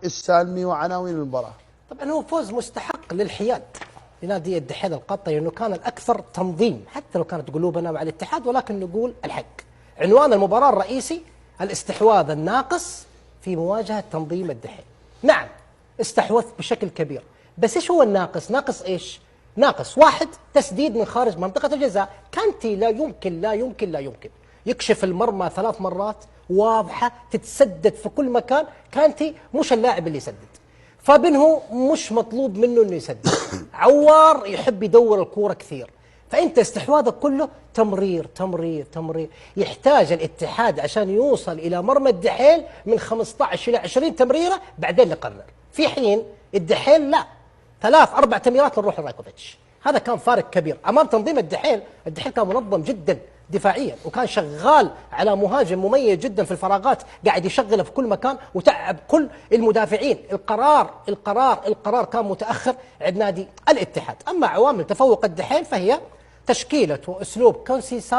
السالمي وعناوين المباراة. طبعا هو فوز مستحق للحياد لنادي الدحيل القطري، لأنه كان الأكثر تنظيم حتى لو كانت قلوبنا مع الاتحاد، ولكن نقول الحق. عنوان المباراة الرئيسي الاستحواذ الناقص في مواجهة تنظيم الدحيل. نعم استحوذت بشكل كبير، بس ايش هو الناقص؟ ناقص ايش؟ ناقص واحد، تسديد من خارج منطقة الجزاء. كانتي لا يمكن يكشف المرمى 3 مرات واضحة تتسدد في كل مكان. كانتي مش اللاعب اللي يسدد، فابنه مش مطلوب منه انه يسدد. عوار يحب يدور الكورة كثير، فانت استحواذك كله تمرير. يحتاج الاتحاد عشان يوصل الى مرمى الدحيل من 15 الى 20 تمريره بعدين نقرر، في حين الدحيل لا، 3-4 تمريرات نروح لرايكوفيتش. هذا كان فارق كبير امام تنظيم الدحيل. الدحيل كان منظم جدا دفاعيا، وكان شغال على مهاجم مميز جدا في الفراغات، قاعد يشغله في كل مكان وتعب كل المدافعين. القرار كان متاخر عند نادي الاتحاد. اما عوامل تفوق الدحيل فهي تشكيله واسلوب كونسيسا